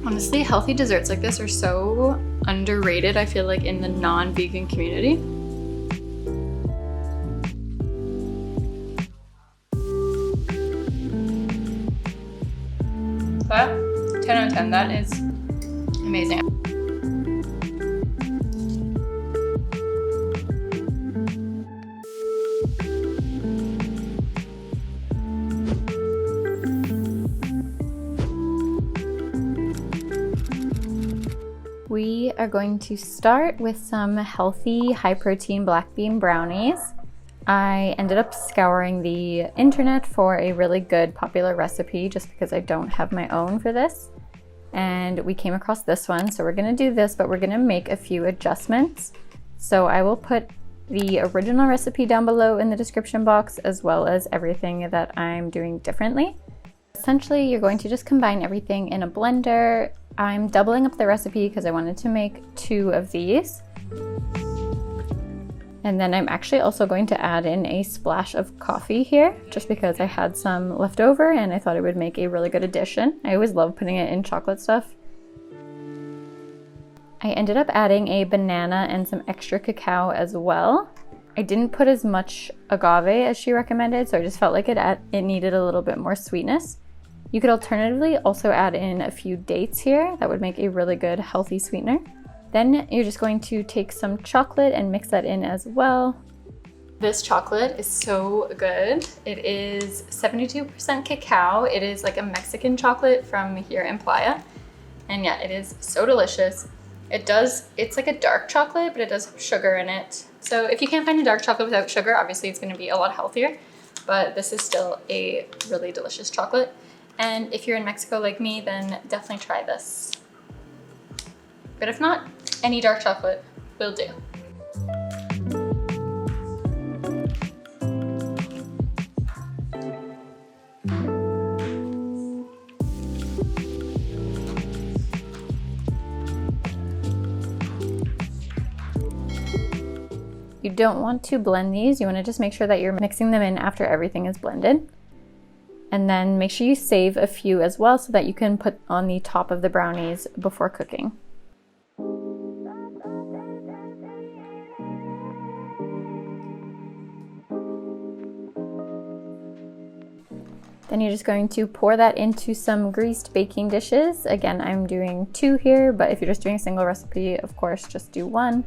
Honestly, healthy desserts like this are so underrated, I feel like, in the non-vegan community. But 10 out of 10, that is amazing. We are going to start with some healthy, high-protein black bean brownies. I ended up scouring the internet for a really good popular recipe just because I don't have my own for this. And we came across this one, so we're gonna do this, but we're gonna make a few adjustments. So I will put the original recipe down below in the description box, as well as everything that I'm doing differently. Essentially, you're going to just combine everything in a blender. I'm doubling up the recipe because I wanted to make 2 of these. And then I'm actually also going to add in a splash of coffee here, just because I had some left over and I thought it would make a really good addition. I always love putting it in chocolate stuff. I ended up adding a banana and some extra cacao as well. I didn't put as much agave as she recommended, so I just felt like it needed a little bit more sweetness. You could alternatively also add in a few dates here. That would make a really good healthy sweetener. Then you're just going to take some chocolate and mix that in as well. This chocolate is so good. It is 72% cacao. It is like a Mexican chocolate from here in Playa. And yeah, it is so delicious. It's like a dark chocolate, but it does have sugar in it. So if you can't find a dark chocolate without sugar, obviously it's gonna be a lot healthier, but this is still a really delicious chocolate. And if you're in Mexico like me, then definitely try this. But if not, any dark chocolate will do. You don't want to blend these. You want to just make sure that you're mixing them in after everything is blended. And then make sure you save a few as well so that you can put on the top of the brownies before cooking. Then you're just going to pour that into some greased baking dishes. Again, I'm doing 2 here, but if you're just doing a single recipe, of course, just do 1.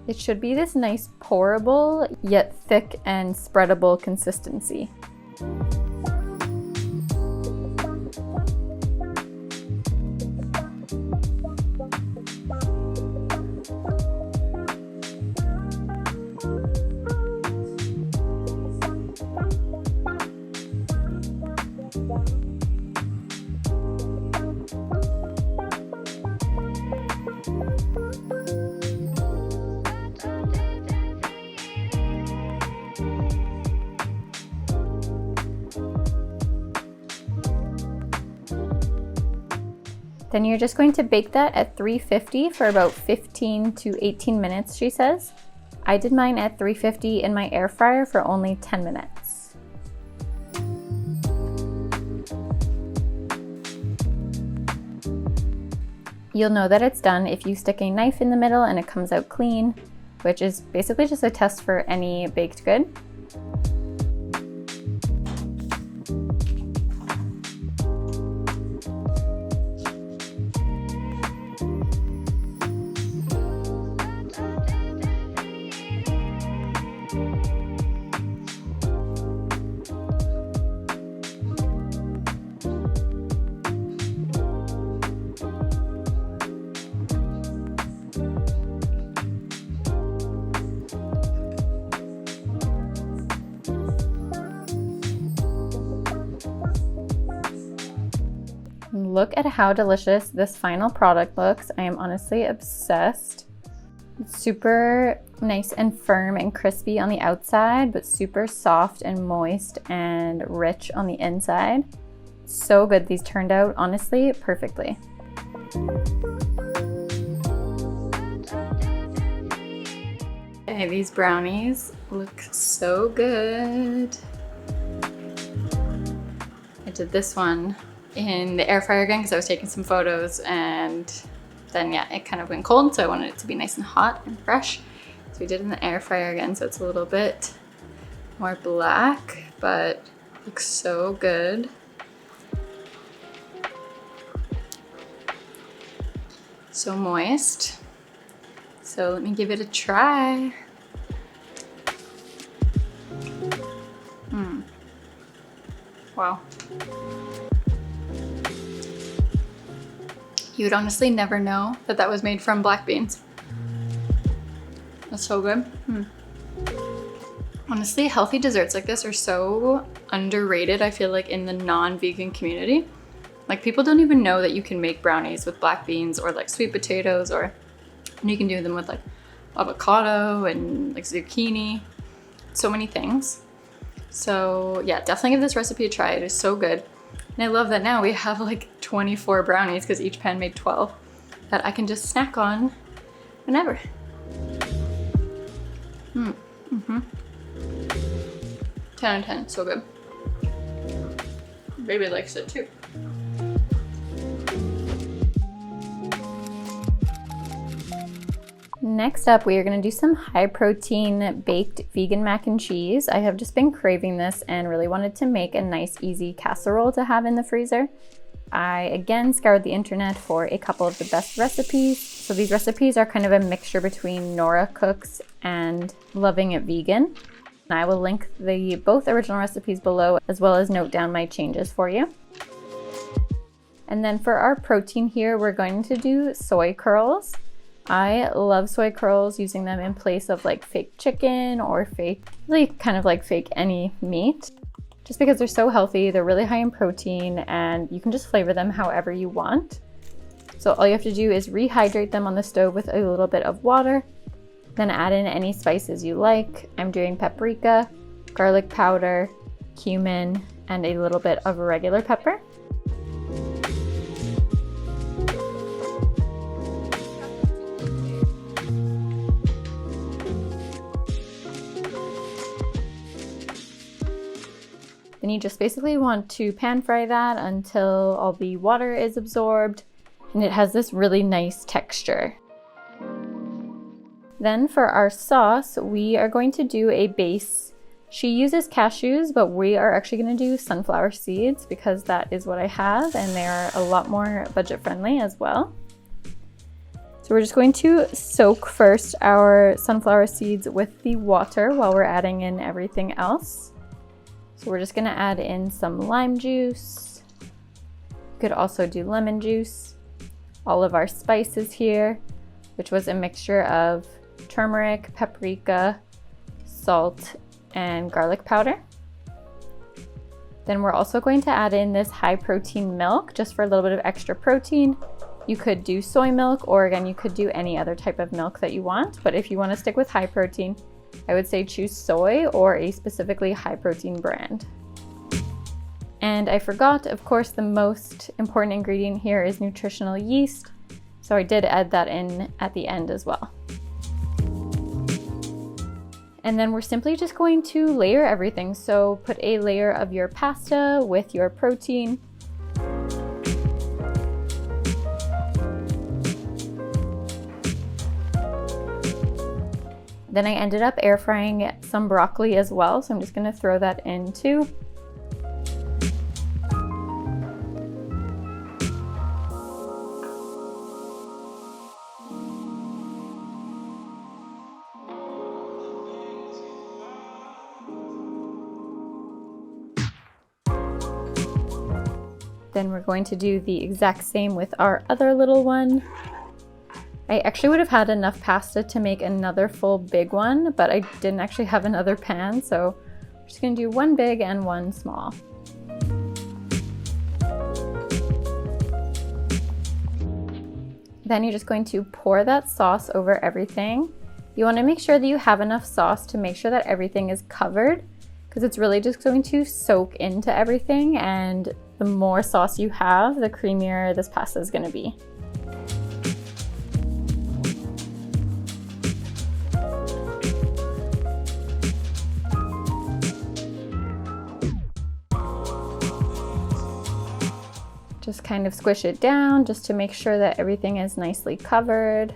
It should be this nice pourable, yet thick and spreadable consistency. Then you're just going to bake that at 350 for about 15 to 18 minutes, she says. I did mine at 350 in my air fryer for only 10 minutes. You'll know that it's done if you stick a knife in the middle and it comes out clean, which is basically just a test for any baked good. Look at how delicious this final product looks. I am honestly obsessed. It's super nice and firm and crispy on the outside, but super soft and moist and rich on the inside. So good. These turned out honestly perfectly. Okay, these brownies look so good. I did this one in the air fryer again because I was taking some photos, and then yeah, it kind of went cold, so I wanted it to be nice and hot and fresh. So we did it in the air fryer again, so it's a little bit more black, but looks so good. So moist. So let me give it a try. Wow. You would honestly never know that that was made from black beans. That's so good. Honestly, healthy desserts like this are so underrated, I feel like, in the non-vegan community. Like, people don't even know that you can make brownies with black beans or like sweet potatoes, or you can do them with like avocado and like zucchini, so many things. So yeah, definitely give this recipe a try. It is so good. And I love that now we have like 24 brownies because each pan made 12 that I can just snack on whenever. 10 out of 10, so good. Baby likes it too. Next up, we are going to do some high protein baked vegan mac and cheese. I have just been craving this and really wanted to make a nice easy casserole to have in the freezer. I again scoured the internet for a couple of the best recipes. So these recipes are kind of a mixture between Nora Cooks and Loving It Vegan. I will link both original recipes below, as well as note down my changes for you. And then for our protein here, we're going to do soy curls. I love soy curls, using them in place of like fake chicken or fake any meat, just because they're so healthy. They're really high in protein and you can just flavor them however you want. So all you have to do is rehydrate them on the stove with a little bit of water, then add in any spices you like. I'm doing paprika, garlic powder, cumin, and a little bit of regular pepper. Then you just basically want to pan fry that until all the water is absorbed and it has this really nice texture. Then for our sauce, we are going to do a base. She uses cashews, but we are actually going to do sunflower seeds because that is what I have, and they are a lot more budget friendly as well. So we're just going to soak first our sunflower seeds with the water while we're adding in everything else. So we're just gonna add in some lime juice. You could also do lemon juice. All of our spices here, which was a mixture of turmeric, paprika, salt, and garlic powder. Then we're also going to add in this high protein milk just for a little bit of extra protein. You could do soy milk, or again, you could do any other type of milk that you want. But if you want to stick with high protein, I would say choose soy or a specifically high protein brand. And I forgot, of course, the most important ingredient here is nutritional yeast. So I did add that in at the end as well. And then we're simply just going to layer everything. So put a layer of your pasta with your protein. Then I ended up air frying some broccoli as well, so I'm just gonna throw that in too. Then we're going to do the exact same with our other little one. I actually would have had enough pasta to make another full big one, but I didn't actually have another pan, so I'm just gonna do one big and one small. Then you're just going to pour that sauce over everything. You wanna make sure that you have enough sauce to make sure that everything is covered, because it's really just going to soak into everything, and the more sauce you have, the creamier this pasta is gonna be. Just kind of squish it down just to make sure that everything is nicely covered.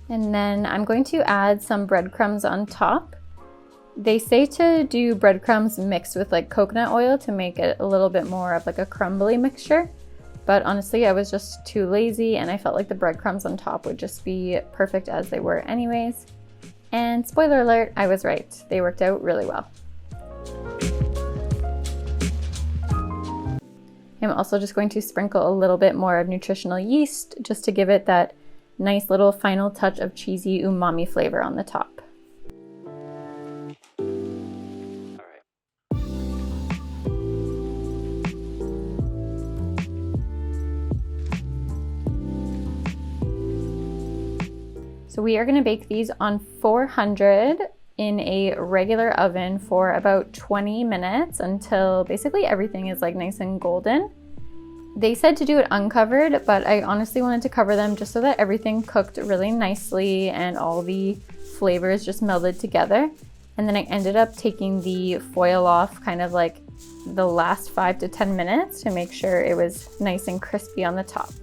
And then I'm going to add some breadcrumbs on top. They say to do breadcrumbs mixed with like coconut oil to make it a little bit more of like a crumbly mixture. But honestly, I was just too lazy and I felt like the breadcrumbs on top would just be perfect as they were anyways. And spoiler alert, I was right. They worked out really well. I'm also just going to sprinkle a little bit more of nutritional yeast just to give it that nice little final touch of cheesy umami flavor on the top. So we are going to bake these on 400 in a regular oven for about 20 minutes until basically everything is like nice and golden. They said to do it uncovered, but I honestly wanted to cover them just so that everything cooked really nicely and all the flavors just melded together. And then I ended up taking the foil off kind of like the last 5 to 10 minutes to make sure it was nice and crispy on the top.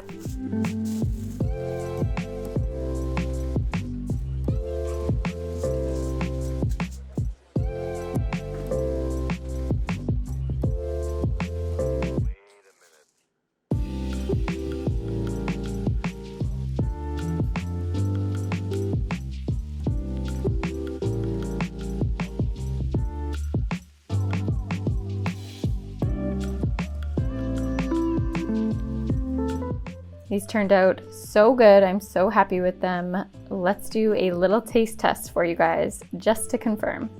These turned out so good. I'm so happy with them. Let's do a little taste test for you guys, just to confirm.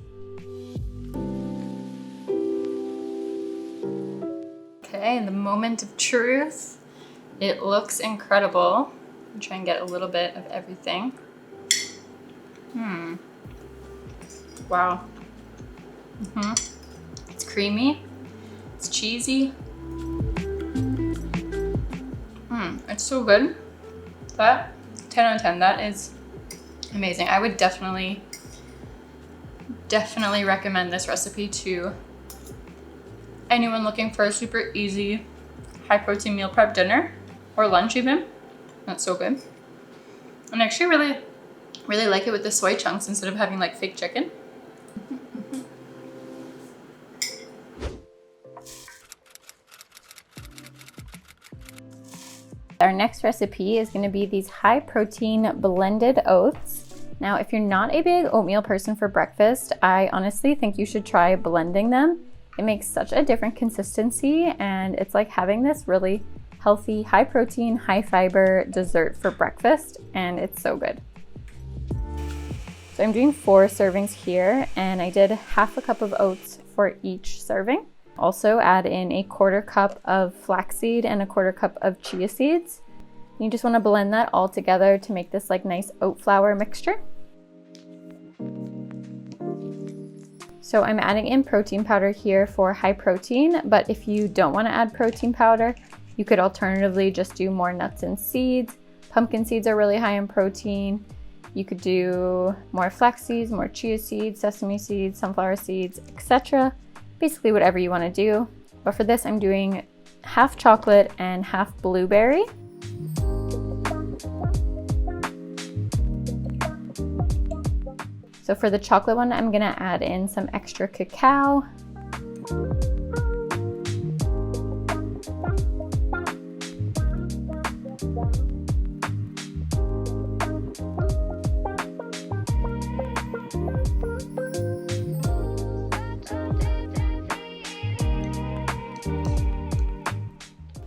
Okay, the moment of truth. It looks incredible. I'll try and get a little bit of everything. Wow. It's creamy. It's cheesy. It's so good. That 10 out of 10, that is amazing. I would definitely recommend this recipe to anyone looking for a super easy, high protein meal prep dinner or lunch even. That's so good. And I actually really like it with the soy chunks instead of having like fake chicken. Our next recipe is going to be these high protein blended oats. Now, if you're not a big oatmeal person for breakfast, I honestly think you should try blending them. It makes such a different consistency and it's like having this really healthy, high protein, high fiber dessert for breakfast, and it's so good. So I'm doing 4 servings here and I did half a cup of oats for each serving. Also add in a 1/4 cup of flaxseed and a 1/4 cup of chia seeds. You just want to blend that all together to make this like nice oat flour mixture. So I'm adding in protein powder here for high protein, but if you don't want to add protein powder, you could alternatively just do more nuts and seeds. Pumpkin seeds are really high in protein. You could do more flax seeds, more chia seeds, sesame seeds, sunflower seeds, etc. Basically whatever you want to do. But for this, I'm doing half chocolate and half blueberry. So for the chocolate one, I'm gonna add in some extra cacao.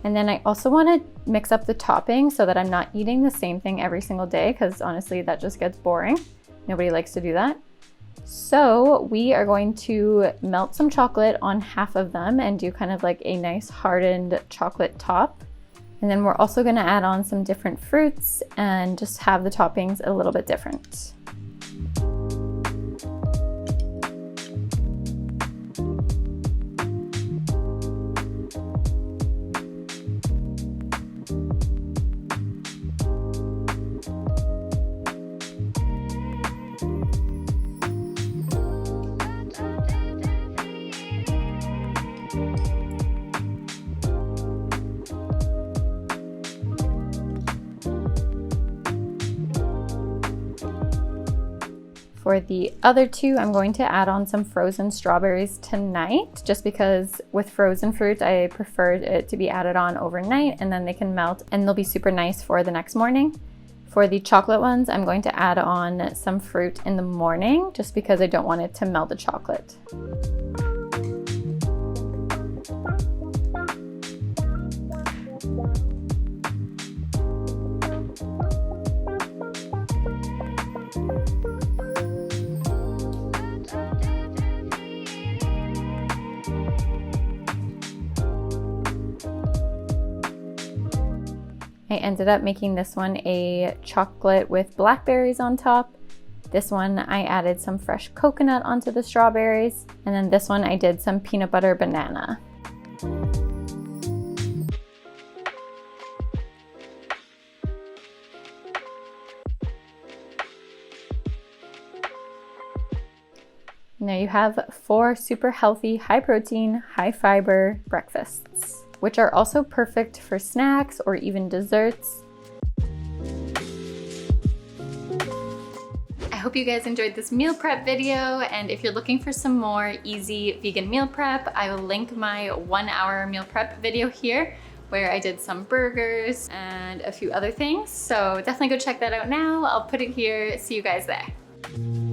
And then I also want to mix up the topping so that I'm not eating the same thing every single day, because honestly that just gets boring. Nobody likes to do that. So we are going to melt some chocolate on half of them and do kind of like a nice hardened chocolate top. And then we're also going to add on some different fruits and just have the toppings a little bit different. For the other two, I'm going to add on some frozen strawberries tonight, just because with frozen fruit, I prefer it to be added on overnight and then they can melt and they'll be super nice for the next morning. For the chocolate ones, I'm going to add on some fruit in the morning, just because I don't want it to melt the chocolate. I ended up making this one a chocolate with blackberries on top. This one I added some fresh coconut onto the strawberries. And then this one I did some peanut butter banana. Now you have 4 super healthy, high protein, high fiber breakfasts, which are also perfect for snacks or even desserts. I hope you guys enjoyed this meal prep video, and if you're looking for some more easy vegan meal prep, I will link my 1-hour meal prep video here where I did some burgers and a few other things. So definitely go check that out now. I'll put it here. See you guys there.